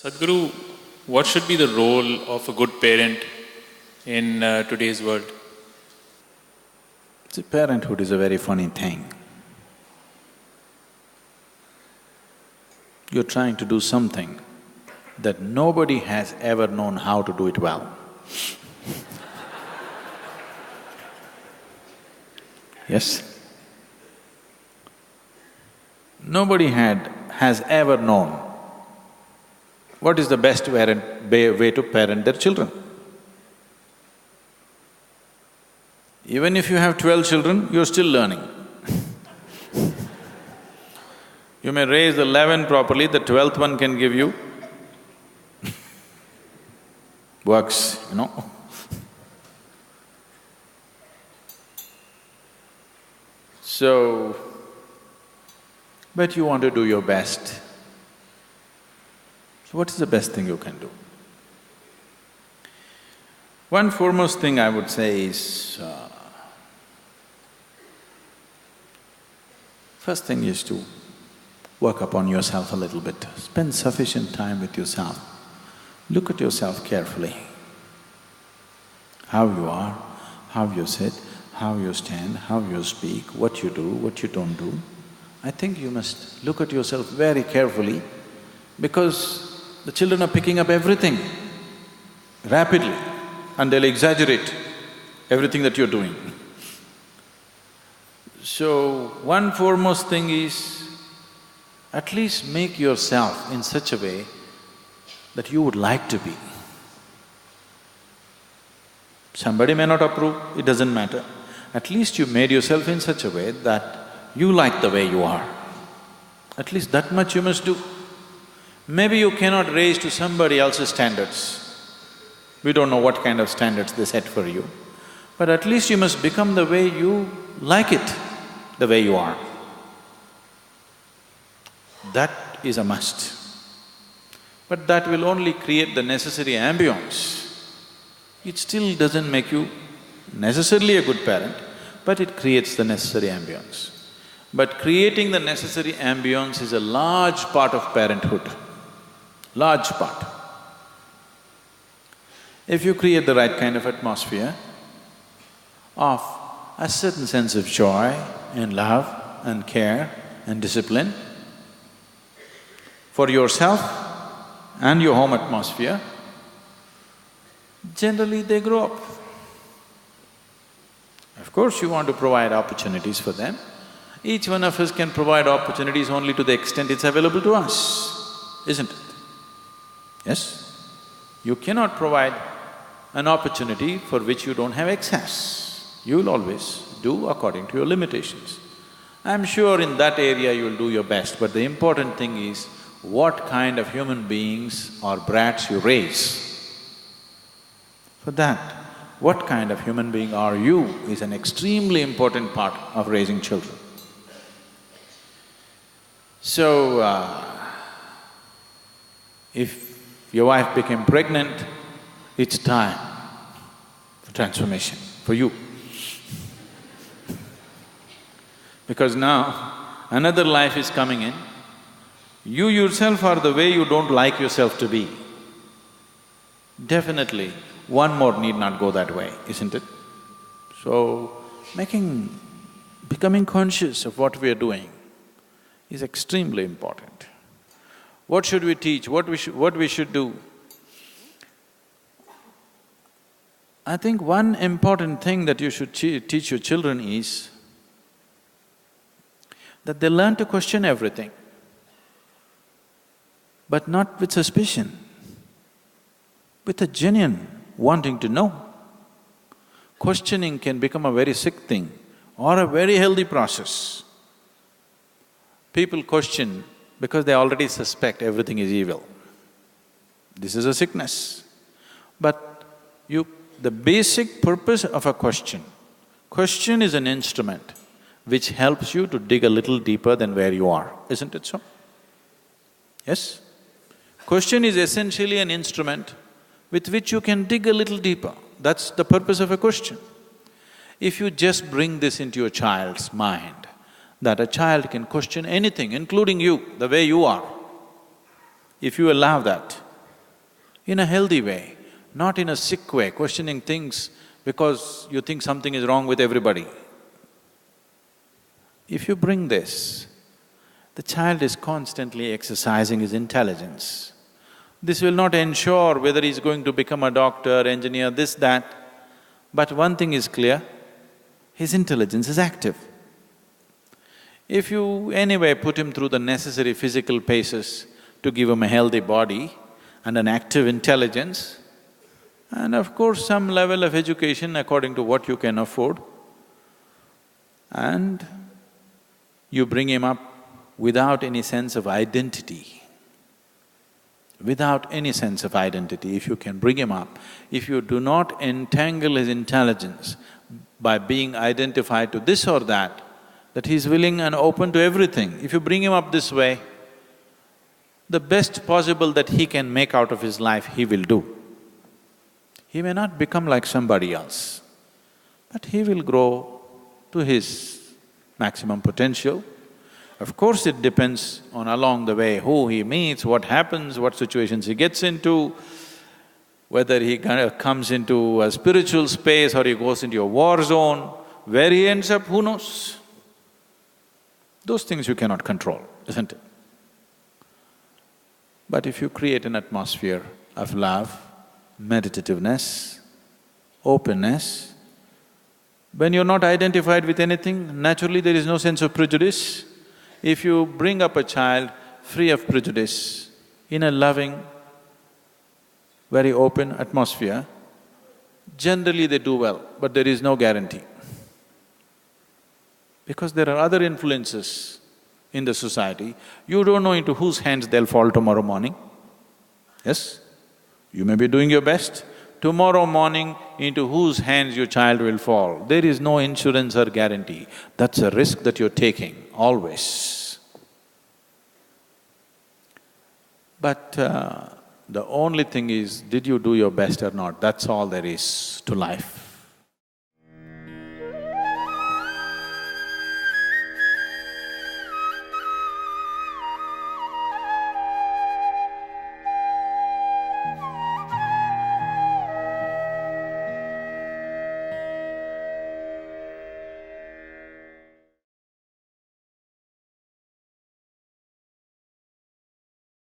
Sadhguru, what should be the role of a good parent in today's world? See, parenthood is a very funny thing. You're trying to do something that nobody has ever known how to do it well. Yes? Nobody has ever known what is the best way to parent their children. Even if you have 12 children, you're still learning. You may raise the 11 properly, the 12th one can give you works, you know. So, but you want to do your best. So what is the best thing you can do? One foremost thing I would say is, first thing is to work upon yourself a little bit. Spend sufficient time with yourself. Look at yourself carefully. How you are, how you sit, how you stand, how you speak, what you do, what you don't do. I think you must look at yourself very carefully because the children are picking up everything rapidly and they'll exaggerate everything that you're doing. So, one foremost thing is, at least make yourself in such a way that you would like to be. Somebody may not approve, it doesn't matter. At least you made yourself in such a way that you like the way you are. At least that much you must do. Maybe you cannot raise to somebody else's standards. We don't know what kind of standards they set for you. But at least you must become the way you like it, the way you are. That is a must. But that will only create the necessary ambience. It still doesn't make you necessarily a good parent, but it creates the necessary ambience. But creating the necessary ambience is a large part of parenthood, large part. If you create the right kind of atmosphere of a certain sense of joy and love and care and discipline for yourself and your home atmosphere, generally they grow up. Of course, you want to provide opportunities for them. Each one of us can provide opportunities only to the extent it's available to us, isn't it? Yes? You cannot provide an opportunity for which you don't have access. You'll always do according to your limitations. I'm sure in that area you'll do your best, but the important thing is what kind of human beings or brats you raise. For that, what kind of human being are you is an extremely important part of raising children. So, if your wife became pregnant, it's time for transformation, for you. Because now, another life is coming in. You yourself are the way you don't like yourself to be. Definitely, one more need not go that way, isn't it? So, becoming conscious of what we are doing is extremely important. What should we teach? What we should do? I think one important thing that you should teach your children is that they learn to question everything, but not with suspicion, with a genuine wanting to know. Questioning can become a very sick thing or a very healthy process. People question because they already suspect everything is evil. This is a sickness. But the basic purpose of a question is an instrument which helps you to dig a little deeper than where you are, isn't it so? Yes? Question is essentially an instrument with which you can dig a little deeper. That's the purpose of a question. If you just bring this into your child's mind, that a child can question anything, including you, the way you are, if you allow that, in a healthy way, not in a sick way, questioning things because you think something is wrong with everybody. If you bring this, the child is constantly exercising his intelligence. This will not ensure whether he's going to become a doctor, engineer, this, that, but one thing is clear, his intelligence is active. If you anyway put him through the necessary physical paces to give him a healthy body and an active intelligence, and of course some level of education according to what you can afford, and you bring him up without any sense of identity. Without any sense of identity, if you can bring him up, if you do not entangle his intelligence by being identified to this or that he's willing and open to everything, if you bring him up this way, the best possible that he can make out of his life, he will do. He may not become like somebody else, but he will grow to his maximum potential. Of course, it depends on along the way who he meets, what happens, what situations he gets into, whether he comes into a spiritual space or he goes into a war zone, where he ends up, who knows? Those things you cannot control, isn't it? But if you create an atmosphere of love, meditativeness, openness, when you're not identified with anything, naturally there is no sense of prejudice. If you bring up a child free of prejudice, in a loving, very open atmosphere, generally they do well, but there is no guarantee. Because there are other influences in the society, you don't know into whose hands they'll fall tomorrow morning. Yes? You may be doing your best, tomorrow morning into whose hands your child will fall. There is no insurance or guarantee. That's a risk that you're taking, always. But the only thing is, did you do your best or not? That's all there is to life.